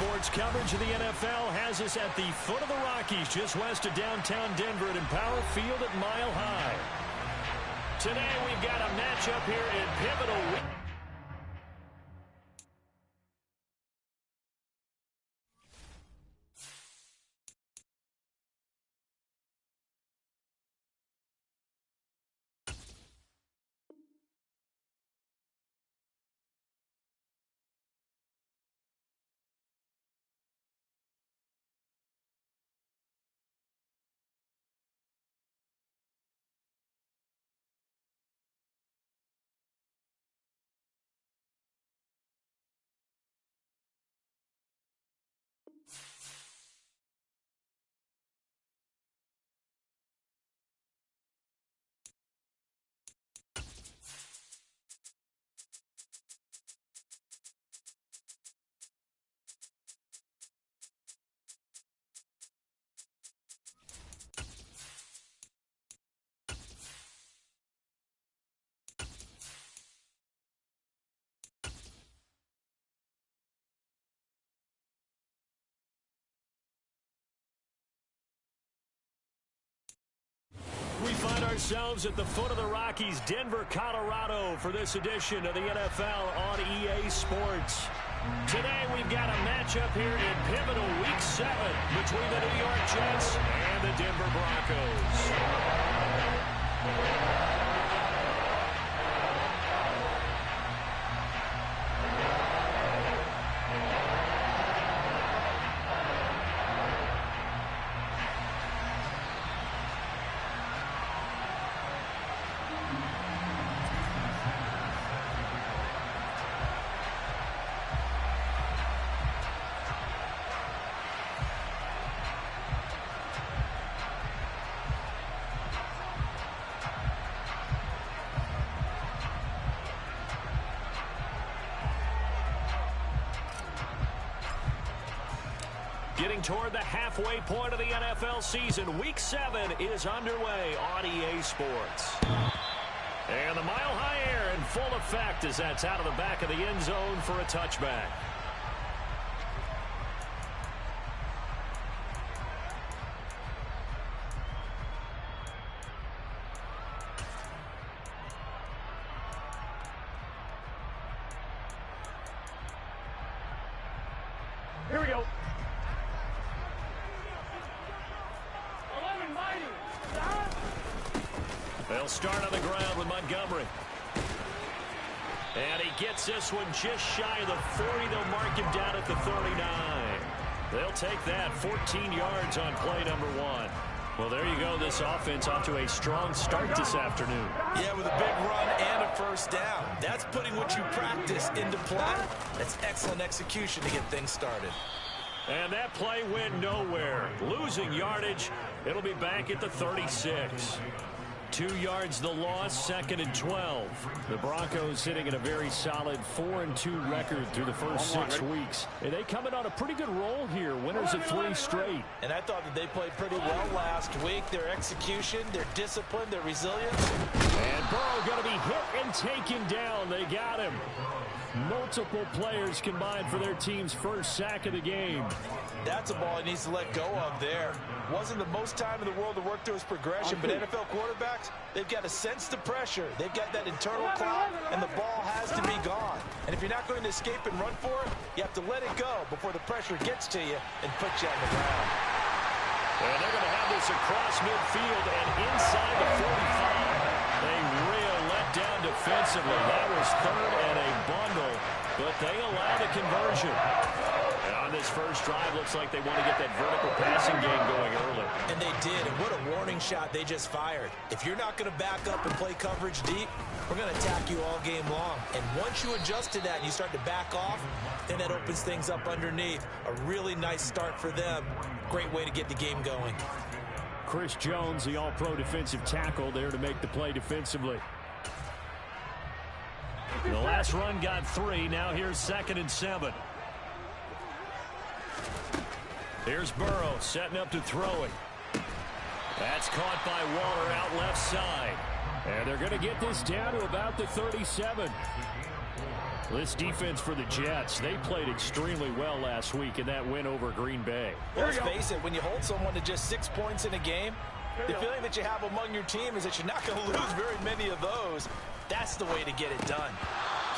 Sports coverage of the NFL has us at the foot of the Rockies, just west of downtown Denver at Empower Field at Mile High. Today we've got a matchup here in pivotal week. We find ourselves at the foot of the Rockies, Denver, Colorado, for this edition of the NFL on EA Sports. Today we've got a matchup here in pivotal Week 7 between the New York Jets and the Denver Broncos. Getting toward the halfway point of the NFL season, Week 7 is underway on EA Sports. And the Mile High air in full effect as that's out of the back of the end zone for a touchback. Here we go. They'll start on the ground with Montgomery. And he gets this one just shy of the 40. They'll mark him down at the 39. They'll take that 14 yards on play number 1. Well, there you go. This offense off to a strong start this afternoon. Yeah, with a big run and a first down. That's putting what you practice into play. That's excellent execution to get things started. And that play went nowhere. Losing yardage. It'll be back at the 36. 2 yards the loss, 2nd and 12. The Broncos sitting at a very solid 4-2 record through the first 6 weeks. And they come in on a pretty good roll here. Winners of 3 straight. And I thought that they played pretty well last week. Their execution, their discipline, their resilience. And Burrow going to be hit and taken down. They got him. Multiple players combined for their team's first sack of the game. That's a ball he needs to let go of there. Wasn't the most time in the world to work through his progression, but NFL quarterbacks, they've got to sense the pressure. They've got that internal clock, and the ball has to be gone. And if you're not going to escape and run for it, you have to let it go before the pressure gets to you and puts you on the ground. And they're going to have this across midfield and inside the 45. A real letdown defensively. That was 3rd and a bundle, but they allow the conversion. And on this first drive, looks like they want to get that vertical passing game going early. And they did, and what a warning shot they just fired. If you're not going to back up and play coverage deep, we're going to attack you all game long. And once you adjust to that and you start to back off, then that opens things up underneath. A really nice start for them. Great way to get the game going. Chris Jones, the all-pro defensive tackle, there to make the play defensively. The last run got 3. Now here's 2nd and 7. Here's Burrow setting up to throw it. That's caught by Waller out left side. And they're going to get this down to about the 37. This defense for the Jets, they played extremely well last week in that win over Green Bay. Well, let's face it, when you hold someone to just 6 points in a game, the feeling that you have among your team is that you're not going to lose very many of those. That's the way to get it done.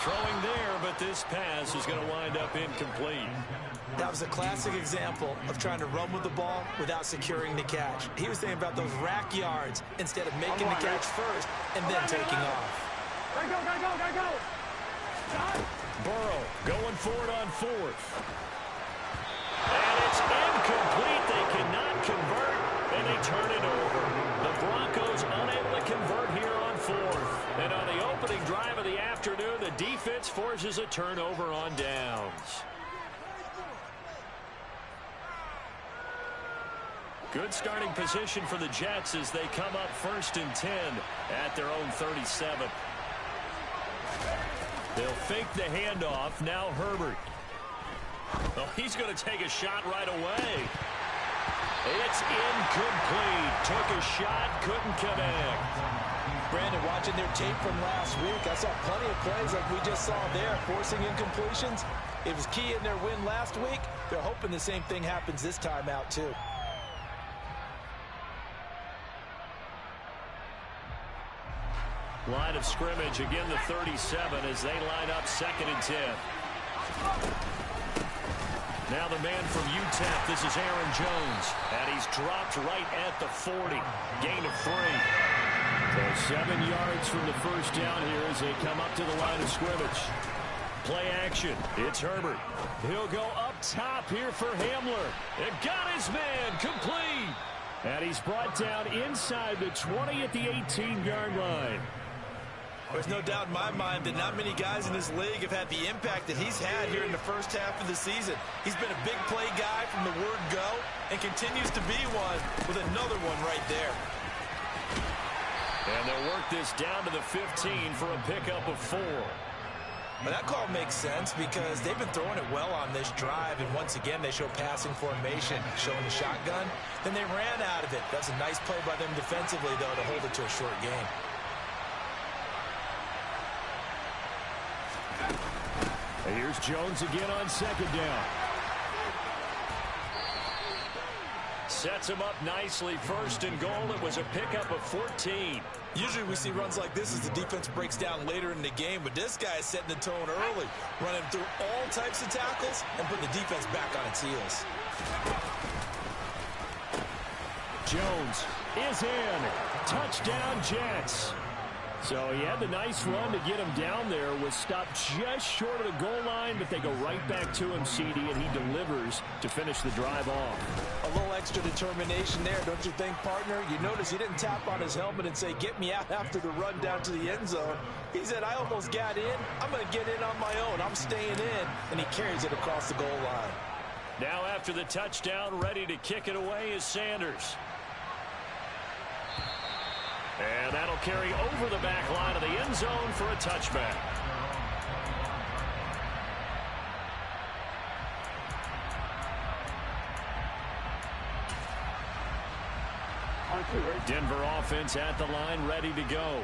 Throwing there, but this pass is going to wind up incomplete. That was a classic example of trying to run with the ball without securing the catch. He was thinking about those rack yards instead of making the catch first and then taking off. Gotta go. Burrow going for it on fourth. And it's incomplete. They cannot convert, and they turn it over. The Broncos unable to convert here on fourth. And on the opening drive of the afternoon, the defense forces a turnover on downs. Good starting position for the Jets as they come up 1st and 10 at their own 37. They'll fake the handoff. Now Herbert. Oh, he's going to take a shot right away. It's incomplete. Took a shot, couldn't connect. Brandon, watching their tape from last week, I saw plenty of plays like we just saw there, forcing incompletions. It was key in their win last week. They're hoping the same thing happens this time out, too. Line of scrimmage, again the 37 as they line up 2nd and 10. Now the man from UTEP, this is Aaron Jones. And he's dropped right at the 40. Gain of 3. So 7 yards from the first down here as they come up to the line of scrimmage. Play action. It's Herbert. He'll go up top here for Hamler. And got his man complete. And he's brought down inside the 20 at the 18-yard line. There's no doubt in my mind that not many guys in this league have had the impact that he's had here in the first half of the season. He's been a big play guy from the word go and continues to be one with another one right there. And they'll work this down to the 15 for a pickup of 4. But that call makes sense because they've been throwing it well on this drive, and once again they show passing formation, showing the shotgun. Then they ran out of it. That's a nice play by them defensively, though, to hold it to a short game. And here's Jones again on 2nd down. Sets him up nicely. 1st and goal. It was a pickup of 14. Usually we see runs like this as the defense breaks down later in the game, but this guy is setting the tone early, running through all types of tackles and putting the defense back on its heels. Jones is in. Touchdown, Jets. So he had the nice run to get him down there, was stopped just short of the goal line, but they go right back to him, CD, and he delivers to finish the drive off. A little extra determination there, don't you think, partner? You notice he didn't tap on his helmet and say, get me out after the run down to the end zone. He said, I almost got in. I'm going to get in on my own. I'm staying in. And he carries it across the goal line. Now after the touchdown, ready to kick it away is Sanders. And that'll carry over the back line of the end zone for a touchback. Denver offense at the line, ready to go.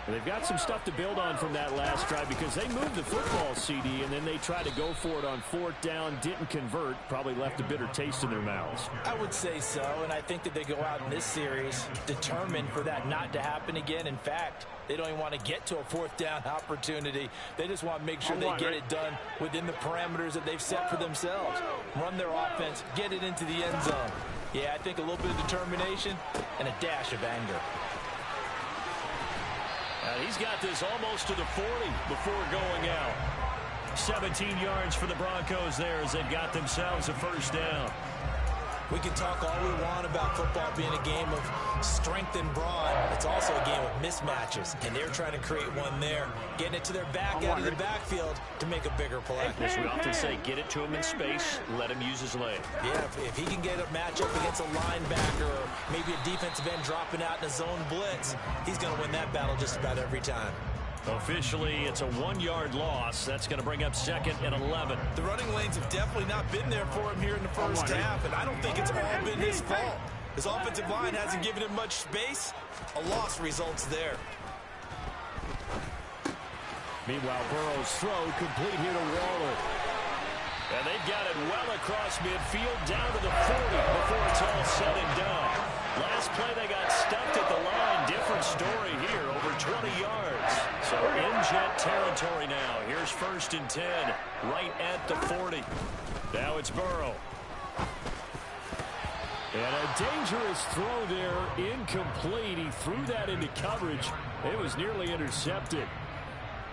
They've got some stuff to build on from that last drive because they moved the football, CD, and then they tried to go for it on 4th down, didn't convert, probably left a bitter taste in their mouths. I would say so, and I think that they go out in this series determined for that not to happen again. In fact, they don't even want to get to a 4th down opportunity. They just want to make sure they get it done within the parameters that they've set for themselves. Run their offense, get it into the end zone. Yeah, I think a little bit of determination and a dash of anger. He's got this almost to the 40 before going out. 17 yards for the Broncos there as they've got themselves a 1st down. We can talk all we want about football being a game of strength and brawn. It's also a game of mismatches, and they're trying to create one there, getting it to their back out of the backfield to make a bigger play. As we often say, get it to him in space, let him use his leg. Yeah, if he can get a matchup against a linebacker or maybe a defensive end dropping out in a zone blitz, he's going to win that battle just about every time. Officially, it's a 1-yard loss. That's going to bring up 2nd and 11. The running lanes have definitely not been there for him here in the first half, and I don't think it's all been his fault. His offensive line hasn't given him much space. A loss results there. Meanwhile, Burrow's throw complete here to Waller. And they've got it well across midfield down to the 40 before it's all said and done. Last play they got stuffed at the line. Different story here, over 20 yards. So in Jet territory now. Here's 1st and 10, right at the 40. Now it's Burrow. And a dangerous throw there, incomplete. He threw that into coverage. It was nearly intercepted.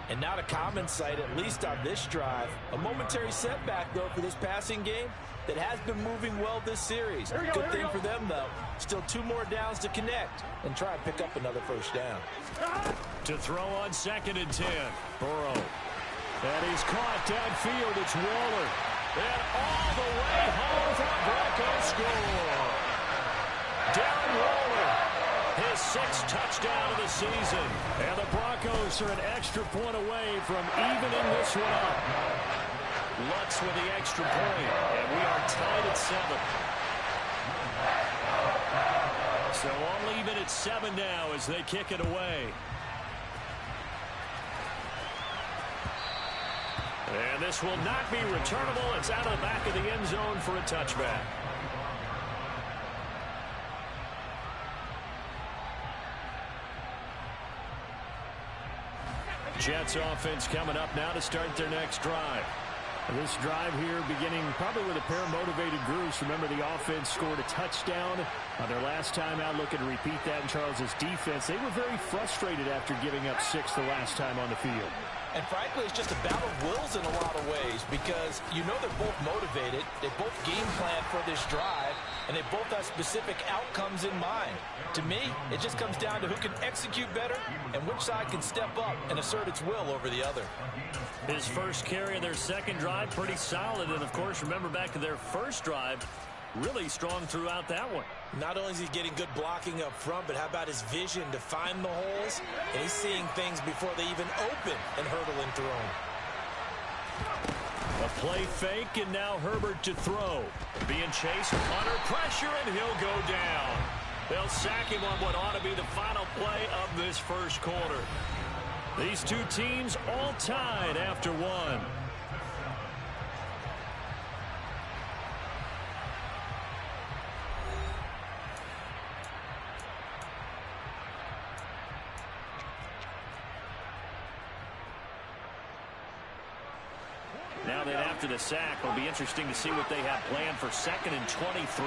And not a common sight, at least on this drive. A momentary setback, though, for this passing game that has been moving well this series. Good thing for them, though. Still 2 more downs to connect and try and pick up another 1st down. To throw on 2nd and 10. Burrow. And he's caught downfield. It's Waller. And all the way home for a Bronco score. Darren Waller, his 6th touchdown of the season. And the Broncos are an extra point away from evening this one up. Lutz with the extra point, and we are tied at 7. So all even at 7 now as they kick it away. And this will not be returnable. It's out of the back of the end zone for a touchback. Jets offense coming up now to start their next drive. This drive here beginning probably with a pair of motivated groups. Remember, the offense scored a touchdown on their last time out. Looking to repeat that in Charles's defense. They were very frustrated after giving up 6 the last time on the field. And frankly, it's just a battle of wills in a lot of ways because you know they're both motivated. They both game plan for this drive, and they both have specific outcomes in mind. To me, it just comes down to who can execute better and which side can step up and assert its will over the other. His first carry of their second drive, pretty solid. And, of course, remember back to their first drive, really strong throughout that one. Not only is he getting good blocking up front, but how about his vision to find the holes? And he's seeing things before they even open and hurdling through them. A play fake, and now Herbert to throw. Being chased under pressure, and he'll go down. They'll sack him on what ought to be the final play of this first quarter. These two teams all tied after 1. Now that after the sack, it'll be interesting to see what they have planned for 2nd and 23.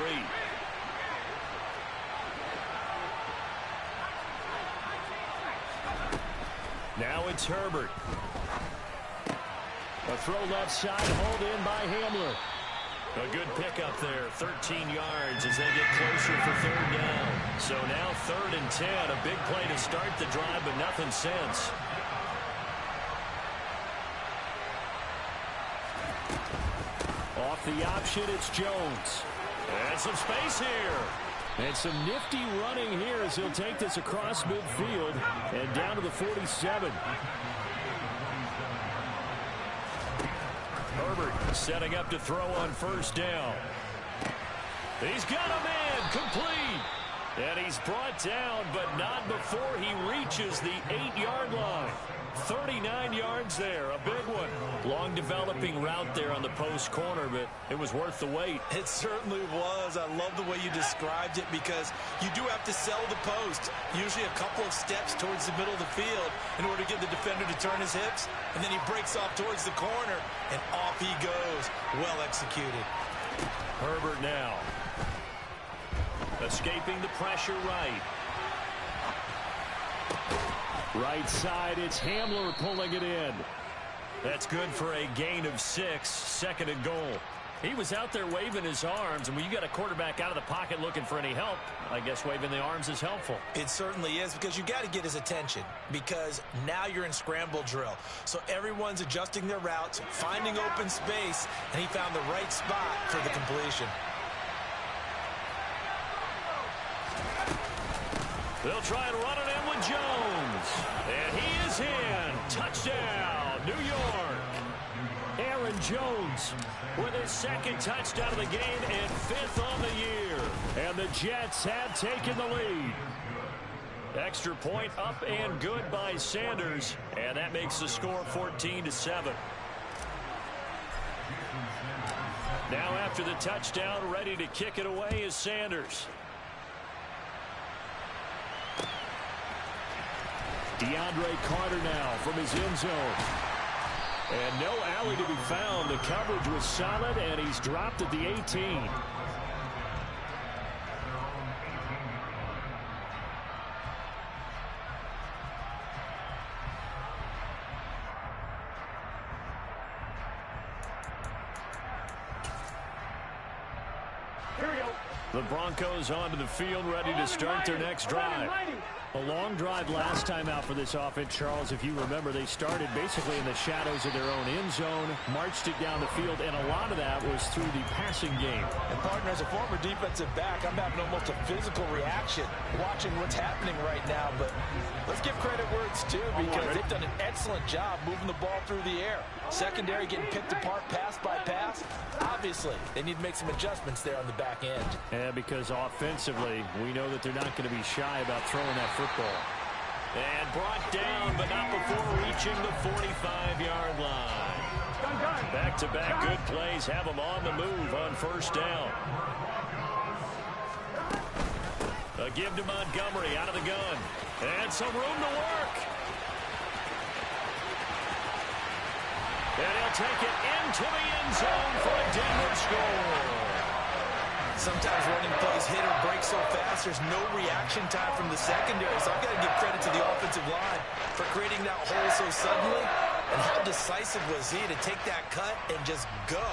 Now it's Herbert. A throw left side, hauled in by Hamler. A good pickup there, 13 yards as they get closer for 3rd down. So now 3rd and 10, a big play to start the drive, but nothing since. Off the option, it's Jones. And some space here. And some nifty running here as he'll take this across midfield and down to the 47. Herbert setting up to throw on 1st down. He's got a man complete. And he's brought down, but not before he reaches the 8-yard line. 39 yards there, a big one. Long developing route there on the post corner, but it was worth the wait. It certainly was. I love the way you described it because you do have to sell the post. Usually a couple of steps towards the middle of the field in order to get the defender to turn his hips. And then he breaks off towards the corner, and off he goes. Well executed. Herbert now. Escaping the pressure right. Right side, it's Hamler pulling it in. That's good for a gain of 6, 2nd and goal. He was out there waving his arms, and when you got a quarterback out of the pocket looking for any help, I guess waving the arms is helpful. It certainly is because you got to get his attention because now you're in scramble drill. So everyone's adjusting their routes, finding open space, and he found the right spot for the completion. They'll try and run it in with Jones. And he is in. Touchdown, New York. Aaron Jones with his 2nd touchdown of the game and 5th on the year. And the Jets have taken the lead. Extra point up and good by Sanders, and that makes the score 14-7. Now after the touchdown, ready to kick it away is Sanders. DeAndre Carter now from his end zone. And no alley to be found. The coverage was solid, and he's dropped at the 18. The Broncos onto the field, ready to start their next drive. A long drive last time out for this offense, Charles. If you remember, they started basically in the shadows of their own end zone, marched it down the field, and a lot of that was through the passing game. And, partner, as a former defensive back, I'm having almost a physical reaction watching what's happening right now. But let's give credit where it's due, because they've done an excellent job moving the ball through the air. Secondary getting picked apart pass by pass. Obviously, they need to make some adjustments there on the back end. Yeah, because offensively, we know that they're not going to be shy about throwing that football. And brought down, but not before reaching the 45-yard line. Back-to-back good plays have them on the move on first down. A give to Montgomery out of the gun. And some room to work. And he'll take it into the end zone for a Denver score. Sometimes running plays hit or break so fast, there's no reaction time from the secondary. So I've got to give credit to the offensive line for creating that hole so suddenly. And how decisive was he to take that cut and just go?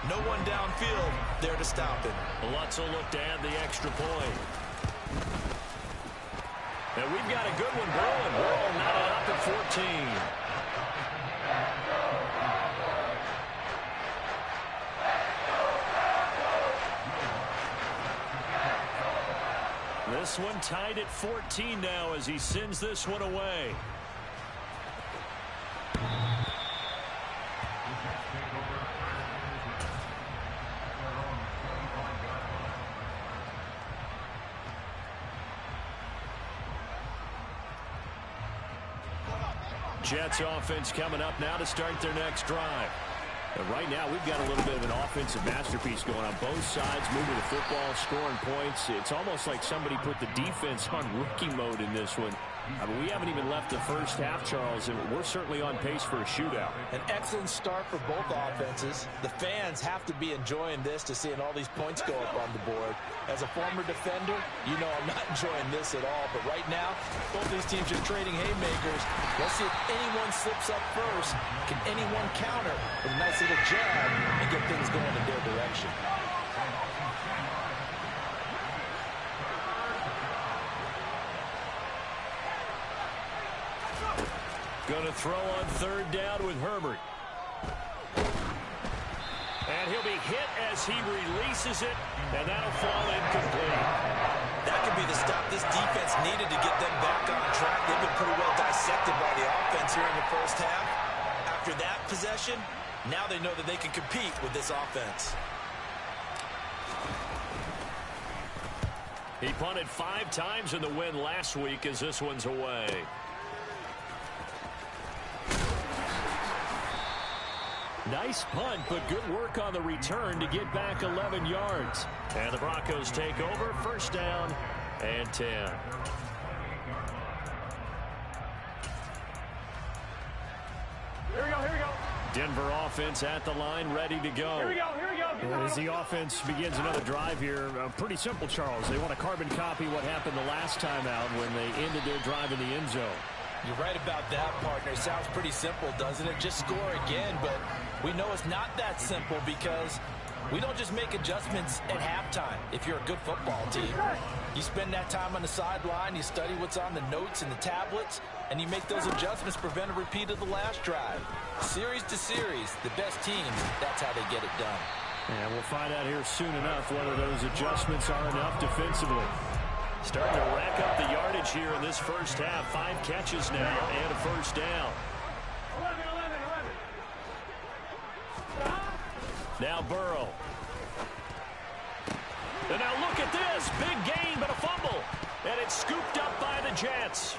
No one downfield there to stop him. Lutz will look to add the extra point. And we've got a good one brewing. Burrow knotted up at 14. This one tied at 14 now as he sends this one away. Jets offense coming up now to start their next drive. And right now, we've got a little bit of an offensive masterpiece going on both sides, moving the football, scoring points. It's almost like somebody put the defense on rookie mode in this one. I mean, we haven't even left the first half, Charles, and we're certainly on pace for a shootout. An excellent start for both offenses. The fans have to be enjoying this to seeing all these points go up on the board. As a former defender, you know I'm not enjoying this at all. But right now, both these teams are trading haymakers. Let's see if anyone slips up first. Can anyone counter with a nice little jab and get things going in their direction? Going to throw on third down with Herbert. And he'll be hit as he releases it, and that'll fall incomplete. That could be the stop this defense needed to get them back on track. They've been pretty well dissected by the offense here in the first half. After that possession, now they know that they can compete with this offense. He punted 5 times in the win last week as this one's away. Nice punt, but good work on the return to get back 11 yards. And the Broncos take over, first down and 10. Here we go, here we go. Denver offense at the line, ready to go. Here we go, here we go. And as the offense begins another drive here, pretty simple, Charles. They want to carbon copy what happened the last time out when they ended their drive in the end zone. You're right about that, partner. It sounds pretty simple, doesn't it? Just score again, but we know it's not that simple because we don't just make adjustments at halftime if you're a good football team. You spend that time on the sideline, you study what's on the notes and the tablets, and you make those adjustments, prevent a repeat of the last drive. Series to series, the best teams, that's how they get it done. And we'll find out here soon enough whether those adjustments are enough defensively. Starting to rack up the yardage here in this first half. 5 catches now and a first down. 11. Now Burrow. And now look at this. Big gain, but a fumble. And it's scooped up by the Jets. Jets.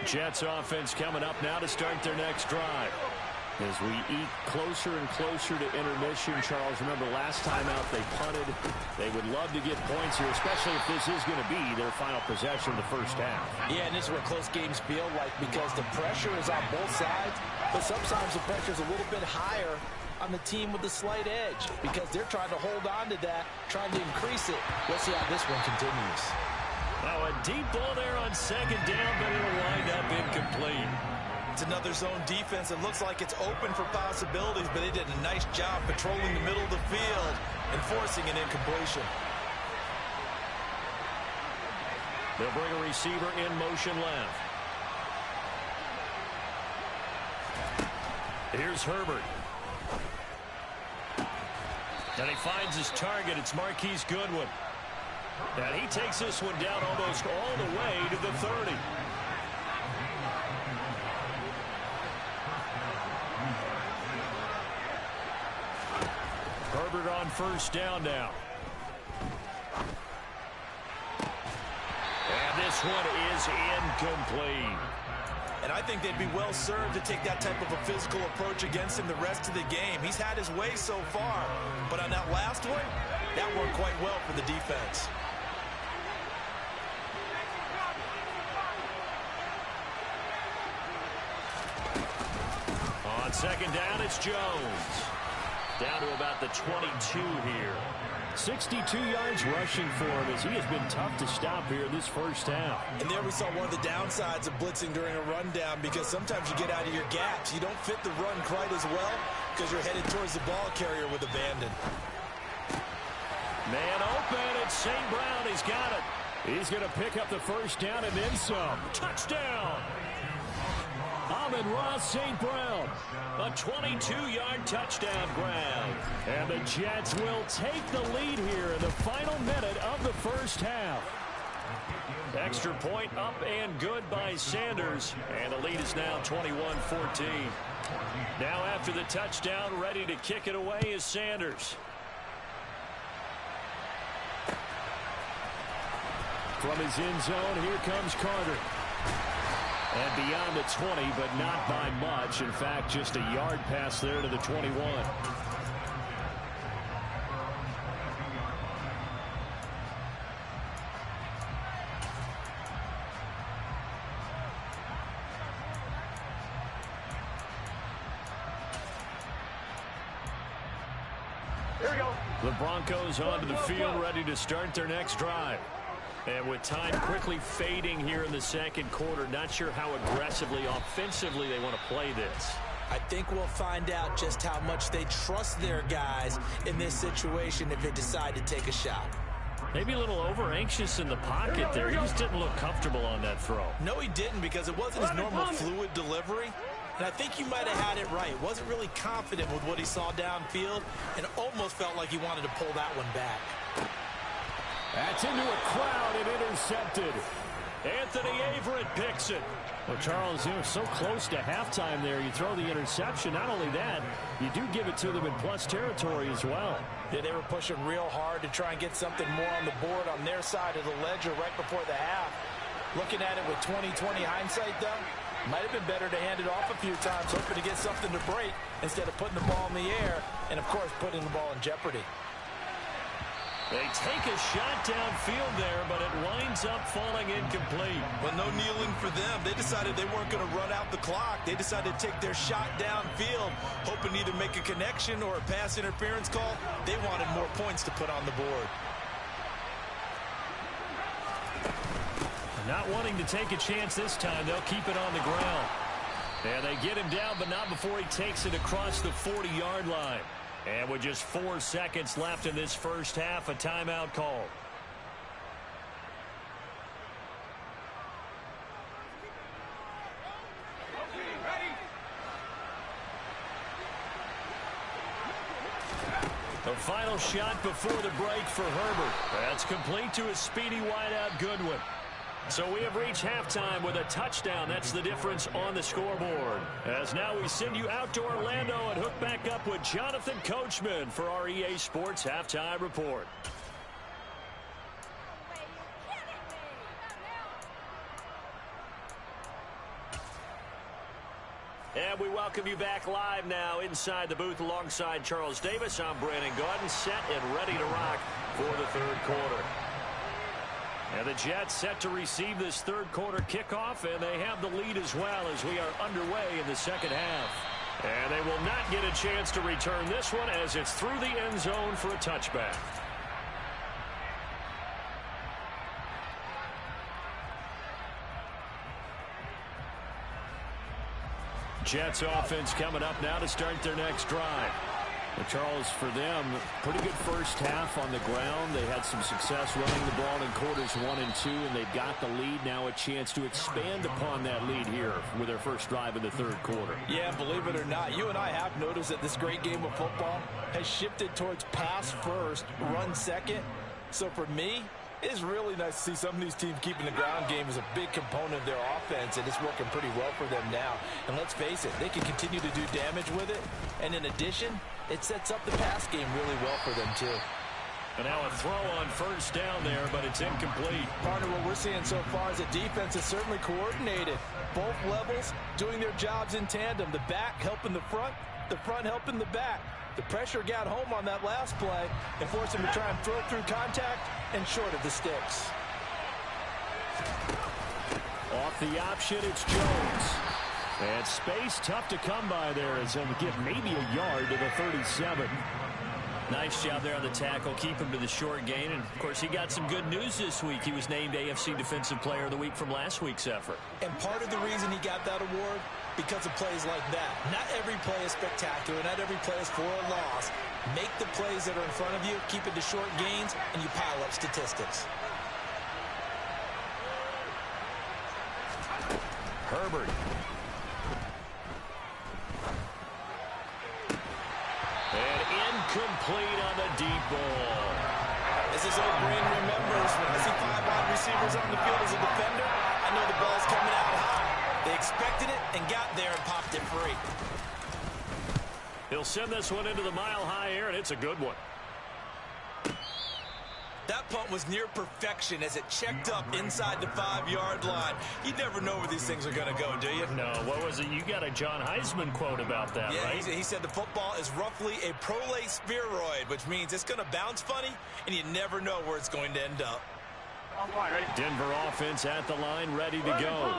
Jets offense coming up now to start their next drive. As we eat closer and closer to intermission, Charles, remember last time out they punted. They would love to get points here, especially if this is going to be their final possession of the first half. Yeah, and this is what close games feel like because the pressure is on both sides, but sometimes the pressure is a little bit higher on the team with the slight edge because they're trying to hold on to that, trying to increase it. Let's see how this one continues. Now a deep ball there on second down, but it'll wind up incomplete. It's another zone defense. It looks like it's open for possibilities, but they did a nice job patrolling the middle of the field and forcing an incompletion. They'll bring a receiver in motion left. Here's Herbert. And he finds his target. It's Marquise Goodwin. And he takes this one down almost all the way to the 30. Herbert on first down now. And this one is incomplete. And I think they'd be well served to take that type of a physical approach against him the rest of the game. He's had his way so far, but on that last one, that worked quite well for the defense. On second down, it's Jones. Down to about the 22 here. 62 yards rushing for him as he has been tough to stop here this first half. And there we saw one of the downsides of blitzing during a rundown because sometimes you get out of your gaps. You don't fit the run quite as well because you're headed towards the ball carrier with abandon. Man open, it's St. Brown. He's got it. He's going to pick up the first down and then some. Touchdown! Amon-Ra St. Brown. A 22-yard touchdown grab. And the Jets will take the lead here in the final minute of the first half. Extra point up and good by Sanders. And the lead is now 21-14. Now after the touchdown, ready to kick it away is Sanders. From his end zone, here comes Carter. And beyond the 20, but not by much. In fact, just a yard pass there to the 21. Here we go. The Broncos onto the field, ready to start their next drive. And with time quickly fading here in the second quarter, not sure how aggressively, offensively they want to play this. I think we'll find out just how much they trust their guys in this situation if they decide to take a shot. Maybe a little over-anxious in the pocket there. He just didn't look comfortable on that throw. No, he didn't because it wasn't his normal fluid delivery. And I think you might have had it right. Wasn't really confident with what he saw downfield and almost felt like he wanted to pull that one back. That's into a crowd and intercepted. Anthony Averett picks it. Well, Charles, you know, so close to halftime there. You throw the interception. Not only that, you do give it to them in plus territory as well. Yeah, they were pushing real hard to try and get something more on the board on their side of the ledger right before the half. Looking at it with 20/20 hindsight, though, might have been better to hand it off a few times, hoping to get something to break instead of putting the ball in the air and, of course, putting the ball in jeopardy. They take a shot downfield there, but it winds up falling incomplete. Well, no kneeling for them. They decided they weren't going to run out the clock. They decided to take their shot downfield, hoping to either make a connection or a pass interference call. They wanted more points to put on the board. Not wanting to take a chance this time, they'll keep it on the ground. And they get him down, but not before he takes it across the 40-yard line. And with just 4 seconds left in this first half, a timeout call. final shot before the break for Herbert. That's complete to his speedy wideout Goodwin. So we have reached halftime with a touchdown. That's the difference on the scoreboard. As now we send you out to Orlando and hook back up with Jonathan Coachman for our EA Sports Halftime Report. And we welcome you back live now inside the booth alongside Charles Davis. I'm Brandon Gaudin, set and ready to rock for the third quarter. And the Jets set to receive this third quarter kickoff, and they have the lead as well as we are underway in the second half. And they will not get a chance to return this one as it's through the end zone for a touchback. Jets offense coming up now to start their next drive. But Charles, for them, pretty good first half on the ground. They had some success running the ball in quarters 1 and 2, and they've got the lead. Now a chance to expand upon that lead here with their first drive in the third quarter. Yeah, believe it or not, you and I have noticed that this great game of football has shifted towards pass first, run second. So for me, it's really nice to see some of these teams keeping the ground game as a big component of their offense, and it's working pretty well for them now. And let's face it, they can continue to do damage with it. And in addition, it sets up the pass game really well for them, too. And now a throw on first down there, but it's incomplete. Partner, what we're seeing so far is the defense is certainly coordinated. Both levels doing their jobs in tandem. The back helping the front helping the back. The pressure got home on that last play and forced him to try and throw through contact and short of the sticks. Off the option, it's Jones. And space tough to come by there as he'll get maybe a yard to the 37. Nice job there on the tackle. Keep him to the short gain. And, of course, he got some good news this week. He was named AFC Defensive Player of the Week from last week's effort. And part of the reason he got that award, because of plays like that. Not every play is spectacular. Not every play is for a loss. Make the plays that are in front of you, keep it to short gains, and you pile up statistics. Herbert. And incomplete on the deep ball. As his old brain remembers, when I see 5 wide receivers on the field as a defender, I know the ball's coming out high. They expected it and got there and popped it free. He'll send this one into the mile-high air, and it's a good one. That punt was near perfection as it checked up inside the 5-yard line. You never know where these things are going to go, do you? No, what was it? You got a John Heisman quote about that, yeah, right? He said the football is roughly a prolate spheroid, which means it's going to bounce funny, and you never know where it's going to end up. Denver offense at the line, ready to go.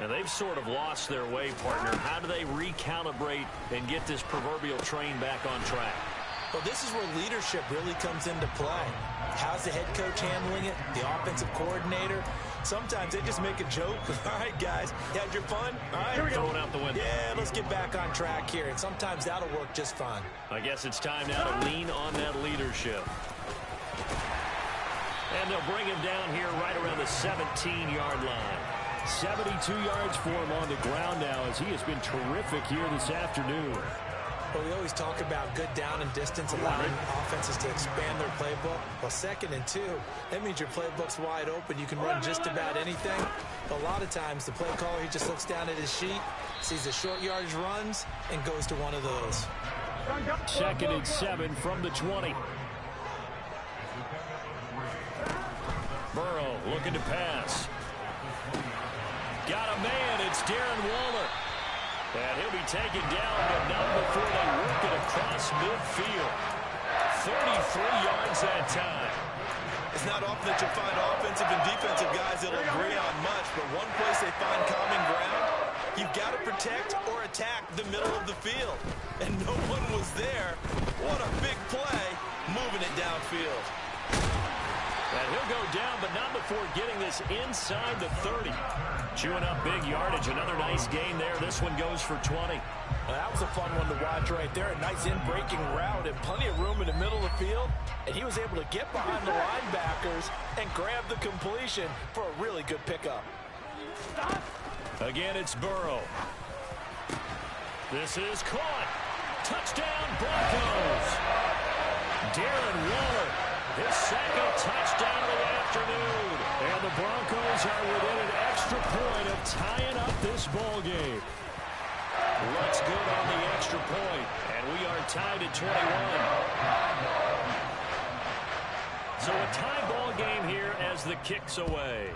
And they've sort of lost their way, partner. How do they recalibrate and get this proverbial train back on track? Well, this is where leadership really comes into play. How's the head coach handling it? The offensive coordinator? Sometimes they just make a joke. All right, guys, you had your fun? All right, Here we go. Throw it out the window. Yeah, let's get back on track here. And sometimes that'll work just fine. I guess it's time now to lean on that leadership. And they'll bring him down here right around the 17-yard line. 72 yards for him on the ground now as he has been terrific here this afternoon. Well, we always talk about good down and distance, allowing offenses to expand their playbook. Well, 2nd and 2, that means your playbook's wide open. You can run just about anything. But a lot of times, the play caller, he just looks down at his sheet, sees the short yardage runs, and goes to one of those. 2nd and 7 from the 20. Burrow looking to pass. Got a man. It's Darren Waller. And he'll be taken down, but not before they work it across midfield. 33 yards that time. It's not often that you'll find offensive and defensive guys that'll agree on much, but one place they find common ground, you've got to protect or attack the middle of the field. And no one was there. What a big play, moving it downfield. And he'll go down, but not before getting this inside the 30. Chewing up big yardage. Another nice gain there. This one goes for 20. Well, that was a fun one to watch right there. A nice in-breaking route and plenty of room in the middle of the field. And he was able to get behind the linebackers and grab the completion for a really good pickup. Again, it's Burrow. This is caught. Touchdown, Broncos. Darren Waller, his second touchdown of the afternoon. And the Broncos are within an extra point of tying up this ball game. Looks good on the extra point, and we are tied at 21. So a tie ball game here as the kick's away.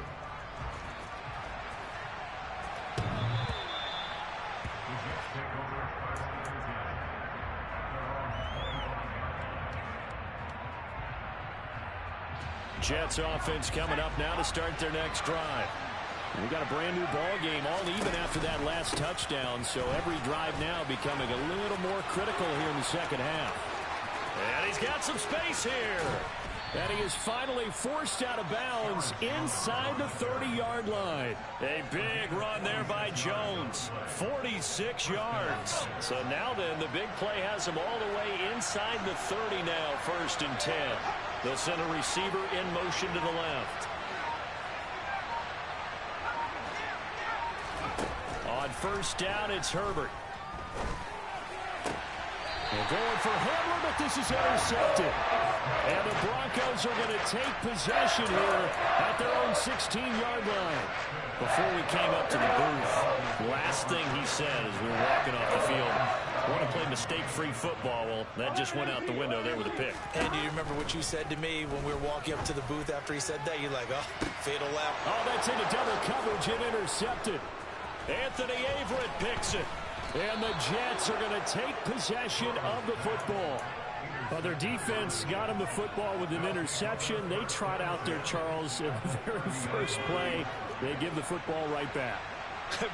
Jets offense coming up now to start their next drive. We got a brand new ball game, all even after that last touchdown, so every drive now becoming a little more critical here in the second half. And he's got some space here. And he is finally forced out of bounds inside the 30-yard line. A big run there by Jones. 46 yards. So now then, the big play has him all the way inside the 30 now, 1st and 10. They'll send a receiver in motion to the left. On 1st down, it's Herbert. They're going for Hamler, but this is intercepted. And the Broncos are going to take possession here at their own 16-yard line. Before we came up to the booth, last thing he said as we were walking off the field, I want to play mistake-free football. Well, that just went out the window there with a pick. And do you remember what you said to me when we were walking up to the booth after he said that? You're like, oh, fatal lap. Oh, that's into double coverage and intercepted. Anthony Averett picks it. And the Jets are going to take possession of the football. Well, their defense got him the football with an interception. They trot out there, Charles, in the very first play. They give the football right back.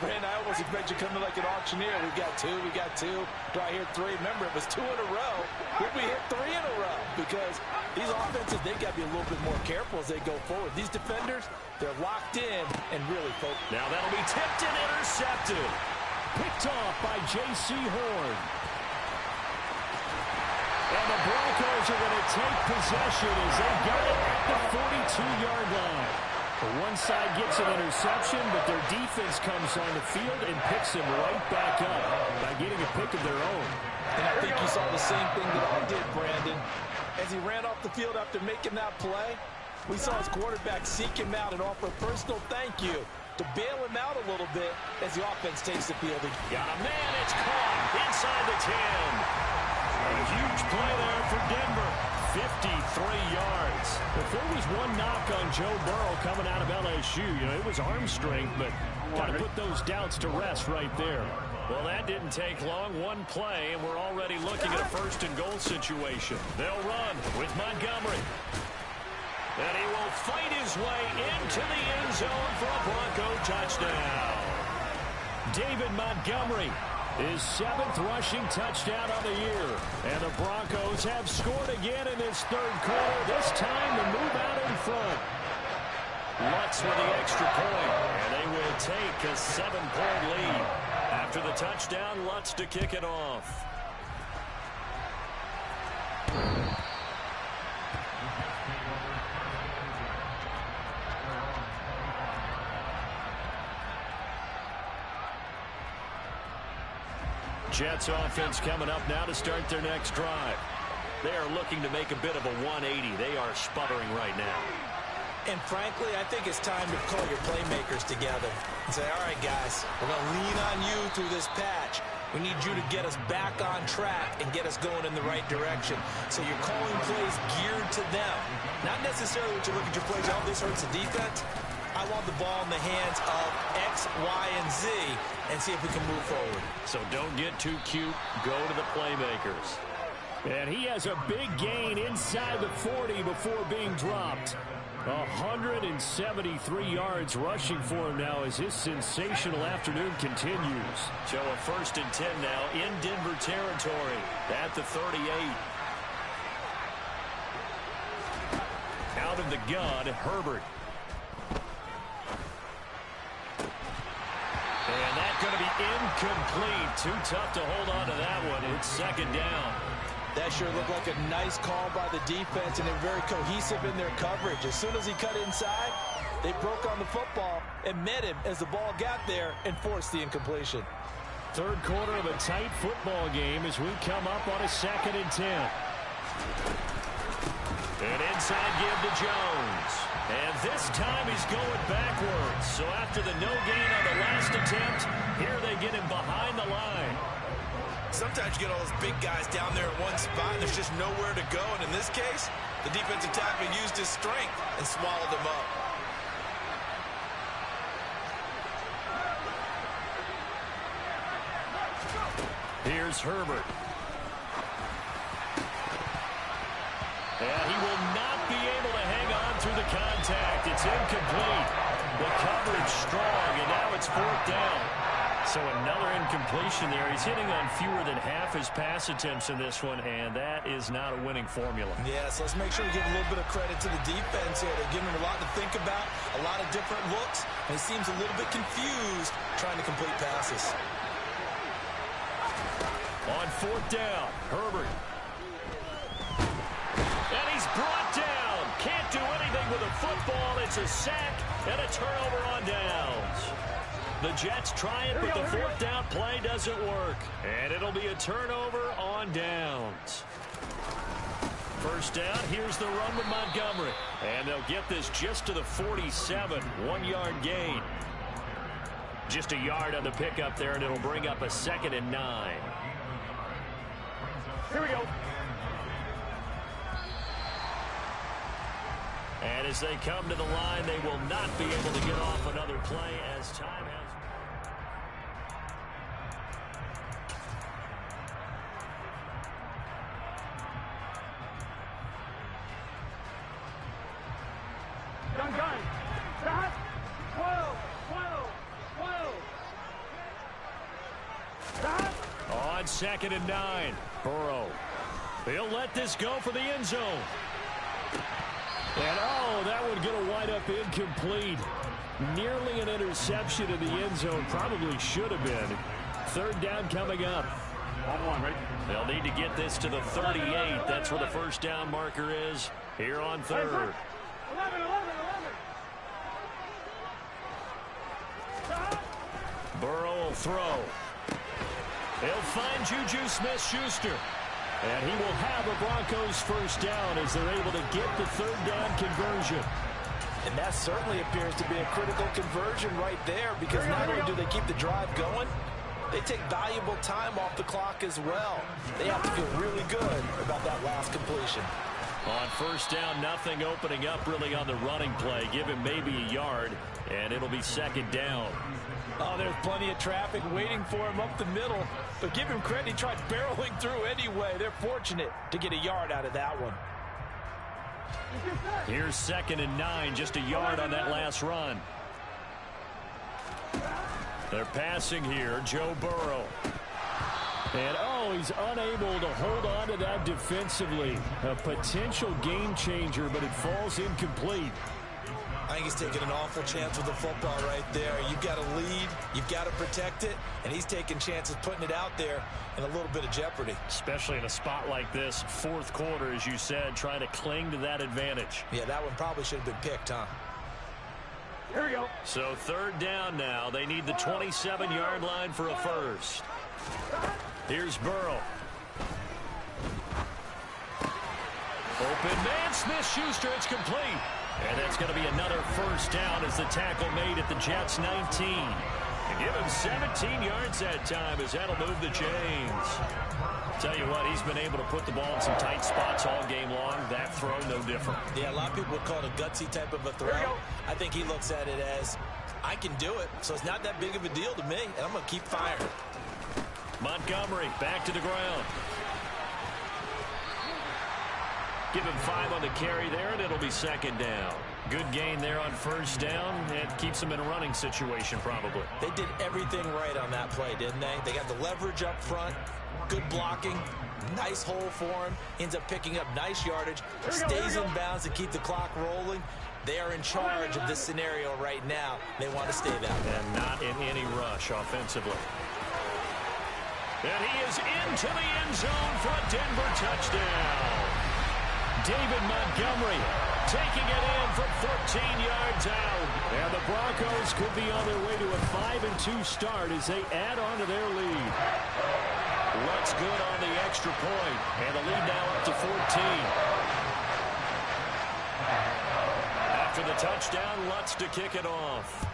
Brandon, I almost expect you coming like an auctioneer. We got two. Do I hear three? Remember, it was 2 in a row. Would we hit 3 in a row? Because these offenses, they got to be a little bit more careful as they go forward. These defenders, they're locked in and really focused. Now that'll be tipped and intercepted. Picked off by J.C. Horn. And the Broncos are going to take possession as they got it at the 42-yard line. One side gets an interception, but their defense comes on the field and picks them right back up by getting a pick of their own. And I think you saw the same thing that I did, Brandon. As he ran off the field after making that play, we saw his quarterback seek him out and offer a personal thank you to bail him out a little bit as the offense takes the field. Got a man, it's caught inside the 10. A huge play there for Denver. 53 yards. If there was one knock on Joe Burrow coming out of LSU, it was arm strength, but got to put those doubts to rest right there. Well, that didn't take long. One play, and we're already looking at a 1st and goal situation. They'll run with Montgomery. And he will fight his way into the end zone for a Bronco touchdown. David Montgomery, his 7th rushing touchdown of the year. And the Broncos have scored again in this 3rd quarter. This time to move out in front. Lutz with the extra point. And they will take a 7-point lead. After the touchdown, Lutz to kick it off. Jets offense coming up now to start their next drive. They are looking to make a bit of a 180. They are sputtering right now. And frankly, I think it's time to call your playmakers together and say, all right, guys, we're going to lean on you through this patch. We need you to get us back on track and get us going in the right direction. So you're calling plays geared to them. Not necessarily what you look at your plays, oh, this hurts the defense. I want the ball in the hands of X, Y, and Z and see if we can move forward. So don't get too cute. Go to the playmakers. And he has a big gain inside the 40 before being dropped. 173 yards rushing for him now as his sensational afternoon continues. So a 1st and 10 now in Denver territory at the 38. Out of the gun, Herbert. And that's going to be incomplete. Too tough to hold on to that one. It's 2nd down. That sure looked like a nice call by the defense, and they're very cohesive in their coverage. As soon as he cut inside, they broke on the football and met him as the ball got there and forced the incompletion. 3rd quarter of a tight football game as we come up on a 2nd and 10. An inside give to Jones. And this time he's going backwards. So after the no gain on the last attempt, here they get him behind the line. Sometimes you get all those big guys down there in one spot, and there's just nowhere to go. And in this case, the defensive tackle used his strength and swallowed him up. Here's Herbert. And he will not be able to hang on through the contact. It's incomplete. The coverage strong, and now it's 4th down. So another incompletion there. He's hitting on fewer than half his pass attempts in this one, and that is not a winning formula. Yeah, so let's make sure we give a little bit of credit to the defense here. They're giving him a lot to think about, a lot of different looks, and he seems a little bit confused trying to complete passes. On 4th down, Herbert. And he's brought down. Can't do anything with a football. It's a sack and a turnover on downs. The Jets try it, but the 4th down play doesn't work. And it'll be a turnover on downs. First down, here's the run with Montgomery. And they'll get this just to the 47, 1-yard gain. Just a yard on the pickup there, and it'll bring up a 2nd and 9. Here we go. And as they come to the line, they will not be able to get off another play as time has. Gun. Stop. 12. Stop. On 2nd and 9, Burrow. He'll let this go for the end zone. And, that would get a wind up incomplete. Nearly an interception in the end zone. Probably should have been. 3rd down coming up. On 1, right? They'll need to get this to the 38. That's where the first down marker is here on 3rd. 11. Stop. Burrow will throw. He'll find Juju Smith-Schuster. And he will have a Broncos first down as they're able to get the 3rd down conversion. And that certainly appears to be a critical conversion right there, because not only do they keep the drive going, they take valuable time off the clock as well. They have to feel really good about that last completion. On first down, nothing opening up really on the running play. Give him maybe a yard, and it'll be 2nd down. Oh, there's plenty of traffic waiting for him up the middle. But give him credit, he tried barreling through anyway. They're fortunate to get a yard out of that one. Here's 2nd and 9, just a yard on that last run. They're passing here, Joe Burrow. And, he's unable to hold on to that defensively. A potential game changer, but it falls incomplete. I think he's taking an awful chance with the football right there. You've got to lead, you've got to protect it, and he's taking chances putting it out there in a little bit of jeopardy. Especially in a spot like this, 4th quarter, as you said, trying to cling to that advantage. Yeah, that one probably should have been picked, huh? Here we go. So 3rd down now. They need the 27-yard line for a first. Here's Burrow. Open man, Smith-Schuster, it's complete. And that's going to be another first down as the tackle made at the Jets' 19. And give him 17 yards that time as that'll move the chains. Tell you what, he's been able to put the ball in some tight spots all game long. That throw, no different. Yeah, a lot of people would call it a gutsy type of a throw. I think he looks at it as, I can do it, so it's not that big of a deal to me, and I'm going to keep firing. Montgomery back to the ground. Give him 5 on the carry there, and it'll be 2nd down. Good gain there on first down. It keeps him in a running situation, probably. They did everything right on that play, didn't they? They got the leverage up front, good blocking, nice hole for him, ends up picking up nice yardage, stays in bounds to keep the clock rolling. They are in charge of this scenario right now. They want to stay that way. And not in any rush offensively. And he is into the end zone for a Denver touchdown. David Montgomery taking it in from 14 yards out. And the Broncos could be on their way to a 5-2 start as they add on to their lead. Looks good on the extra point. And the lead now up to 14. After the touchdown, Lutz to kick it off.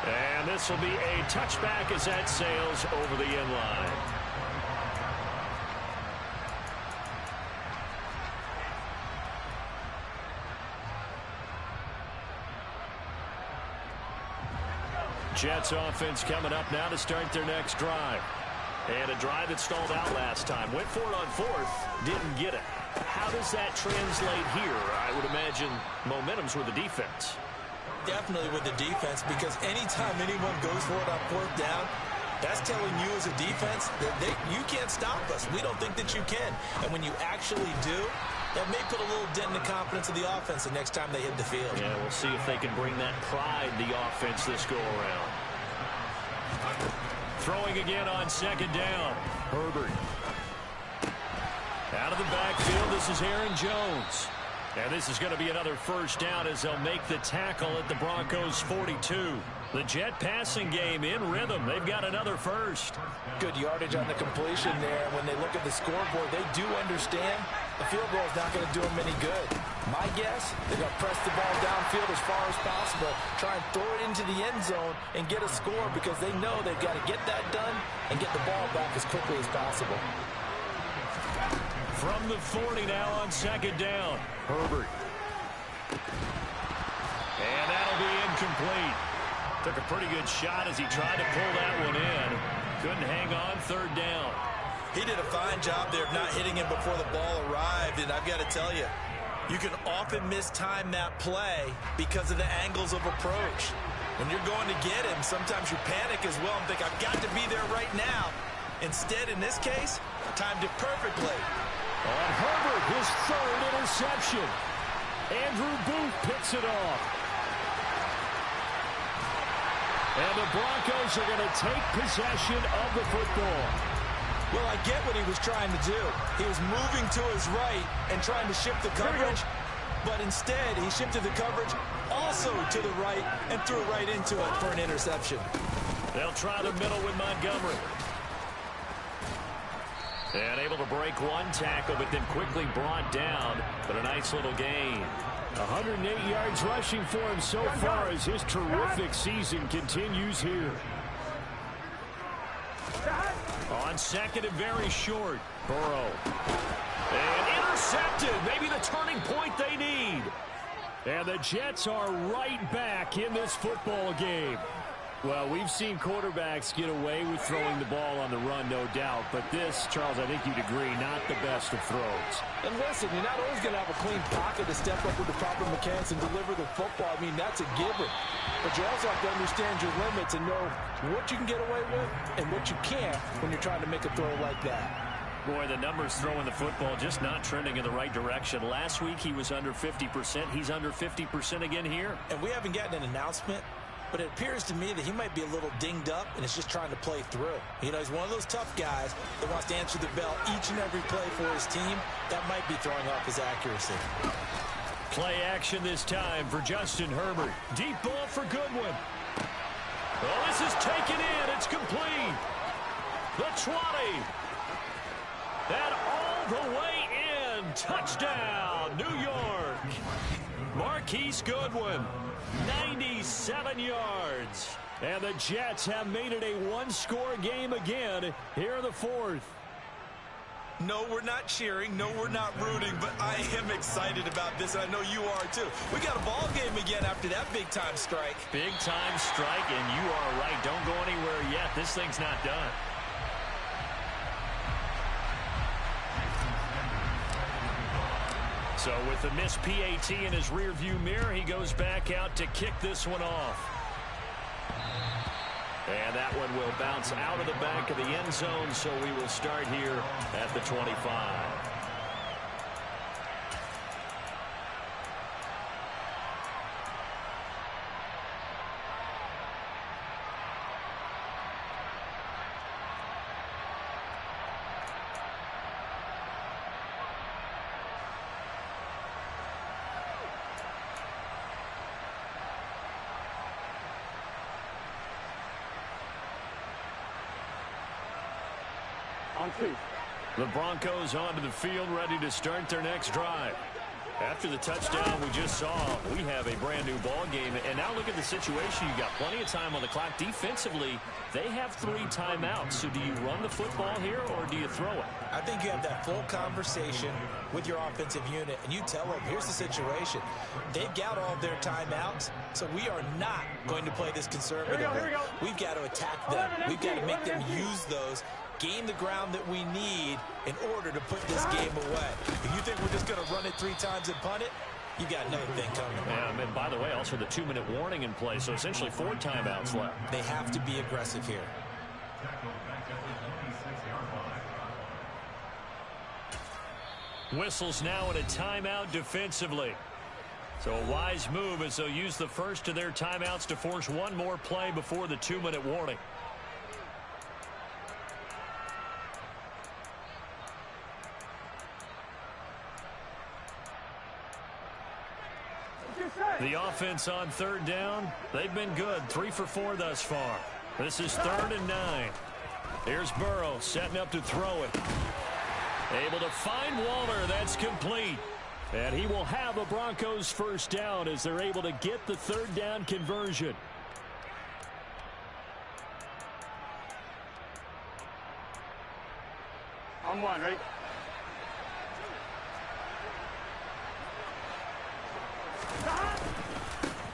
And this will be a touchback as that sails over the end line. Jets offense coming up now to start their next drive. And a drive that stalled out last time. Went for it on fourth, didn't get it. How does that translate here? I would imagine momentum's with the defense. Definitely with the defense, because anytime anyone goes for it on fourth down, that's telling you as a defense that you can't stop us. We don't think that you can. And when you actually do, that may put a little dent in the confidence of the offense the next time they hit the field. Yeah, we'll see if they can bring that pride the offense this go-around. Throwing again on second down. Herbert. Out of the backfield, this is Aaron Jones. And this is going to be another first down as they'll make the tackle at the Broncos' 42. The Jet passing game in rhythm. They've got another first. Good yardage on the completion there. When they look at the scoreboard, they do understand the field goal is not going to do them any good. My guess, they're going to press the ball downfield as far as possible, try and throw it into the end zone and get a score because they know they've got to get that done and get the ball back as quickly as possible. From the 40 now on second down. Herbert. And that'll be incomplete. Took a pretty good shot as he tried to pull that one in. Couldn't hang on third down. He did a fine job there of not hitting him before the ball arrived, and I've got to tell you, you can often mistime that play because of the angles of approach. When you're going to get him, sometimes you panic as well and think, I've got to be there right now. Instead, in this case, timed it perfectly. On Herbert, his third interception. Andrew Booth picks it off. And the Broncos are going to take possession of the football. Well, I get what he was trying to do. He was moving to his right and trying to shift the coverage. But instead, he shifted the coverage also to the right and threw it right into it for an interception. They'll try the middle with Montgomery. And able to break one tackle, but then quickly brought down. But a nice little gain. 108 yards rushing for him so far as his terrific season continues here. On second and very short. Burrow. And intercepted. Maybe the turning point they need. And the Jets are right back in this football game. Well, we've seen quarterbacks get away with throwing the ball on the run, no doubt. But this, Charles, I think you'd agree, not the best of throws. And listen, you're not always going to have a clean pocket to step up with the proper mechanics and deliver the football. I mean, that's a given. But you also have to understand your limits and know what you can get away with and what you can't when you're trying to make a throw like that. Boy, the numbers throwing the football just not trending in the right direction. Last week he was under 50%. He's under 50% again here. And we haven't gotten an announcement, but it appears to me that he might be a little dinged up and is just trying to play through. You know, he's one of those tough guys that wants to answer the bell each and every play for his team. That might be throwing off his accuracy. Play action this time for Justin Herbert. Deep ball for Goodwin. Oh, this is taken in. It's complete. The 20. And all the way in. Touchdown, New York. Marquise Goodwin, 97 yards. And the Jets have made it a one-score game again here in the fourth. No, we're not cheering. No, we're not rooting. But I am excited about this. I know you are, too. We got a ball game again after that big-time strike. Big-time strike, and you are right. Don't go anywhere yet. This thing's not done. So with the missed PAT in his rearview mirror, he goes back out to kick this one off. And that one will bounce out of the back of the end zone, so we will start here at the 25. On two. The Broncos onto the field, ready to start their next drive. After the touchdown we just saw, we have a brand new ball game. And now look at the situation. You got plenty of time on the clock. Defensively, they have 3 timeouts. So do you run the football here or do you throw it? I think you have that full conversation with your offensive unit, and you tell them, here's the situation. They've got all of their timeouts, so we are not going to play this conservatively. Here we go. We've got to attack them. We've got to make them use those, gain the ground that we need in order to put this game away. If you think we're just going to run it 3 times and punt it, you got another thing coming. And by the way, also the 2-minute warning in play, so essentially 4 timeouts left. They have to be aggressive here. Whistles now in a timeout defensively. So a wise move as they'll use the first of their timeouts to force one more play before the 2-minute warning. The offense on 3rd down, they've been good. 3 for 4 thus far. This is 3rd and 9. Here's Burrow setting up to throw it. Able to find Waller. That's complete. And he will have a Broncos first down as they're able to get the 3rd down conversion. On 1, ready?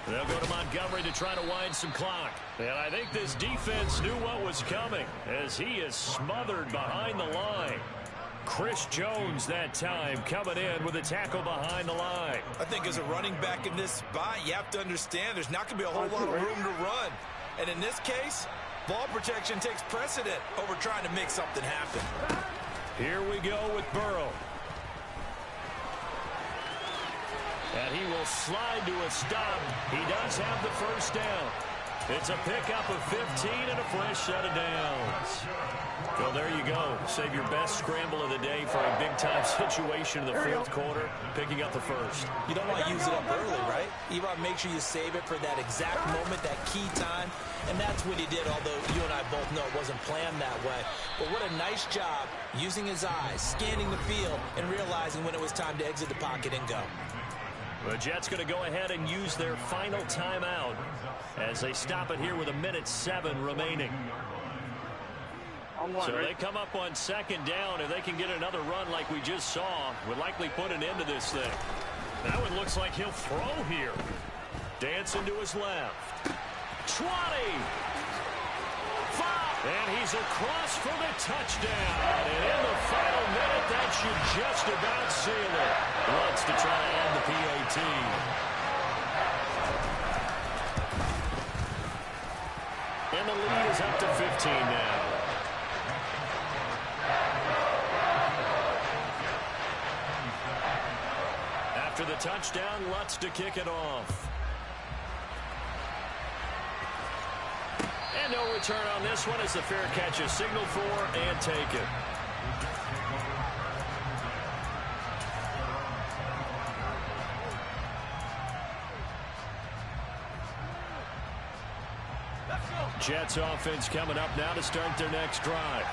They'll go to Montgomery to try to wind some clock. And I think this defense knew what was coming as he is smothered behind the line. Chris Jones that time coming in with a tackle behind the line. I think as a running back in this spot, you have to understand there's not going to be a whole lot of room to run. And in this case, ball protection takes precedent over trying to make something happen. Here we go with Burrow. And he will slide to a stop. He does have the first down. It's a pickup of 15 and a fresh set of downs. Well, there you go. Save your best scramble of the day for a big-time situation in the 4th quarter, picking up the first. You don't want to use it up early, right? You want to make sure you save it for that exact moment, that key time, and that's what he did, although you and I both know it wasn't planned that way. But what a nice job using his eyes, scanning the field, and realizing when it was time to exit the pocket and go. The Jets going to go ahead and use their final timeout as they stop it here with 1:07 remaining. So they come up on 2nd down. If they can get another run like we just saw, would likely put an end to this thing. That one looks like he'll throw here. Dancing to his left. 20. 5. And he's across for the touchdown. And in the final minute, that should just about seal it. Wants to try to end the PAT. And the lead is up to 15 now. After the touchdown, Lutz to kick it off. And no return on this one as the fair catch is signaled for and taken. Jets offense coming up now to start their next drive.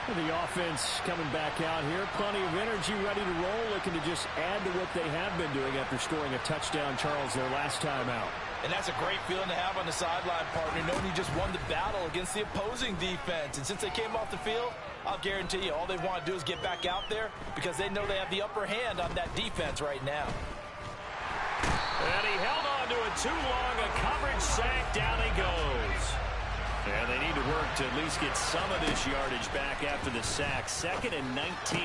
The offense coming back out here. Plenty of energy, ready to roll, looking to just add to what they have been doing after scoring a touchdown, Charles, their last time out. And that's a great feeling to have on the sideline, partner, knowing you just won the battle against the opposing defense. And since they came off the field, I'll guarantee you all they want to do is get back out there because they know they have the upper hand on that defense right now. And he held on to it too long. A coverage sack. Down he goes. And they need to work to at least get some of this yardage back after the sack. 2nd and 19.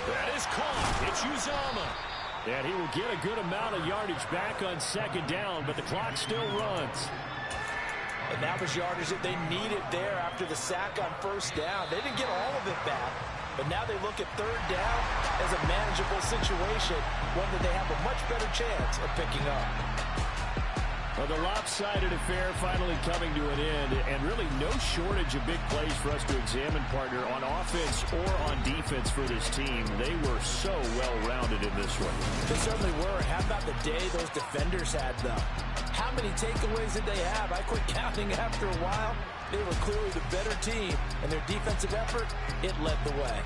That is caught. It's Uzomah. And he will get a good amount of yardage back on 2nd down, but the clock still runs. And that was yardage that they needed there after the sack on 1st down. They didn't get all of it back, but now they look at 3rd down as a manageable situation, one that they have a much better chance of picking up. Well, the lopsided affair finally coming to an end, and really no shortage of big plays for us to examine, partner, on offense or on defense for this team. They were so well-rounded in this one. They certainly were. How about the day those defenders had, though? How many takeaways did they have? I quit counting after a while. They were clearly the better team, and their defensive effort, it led the way.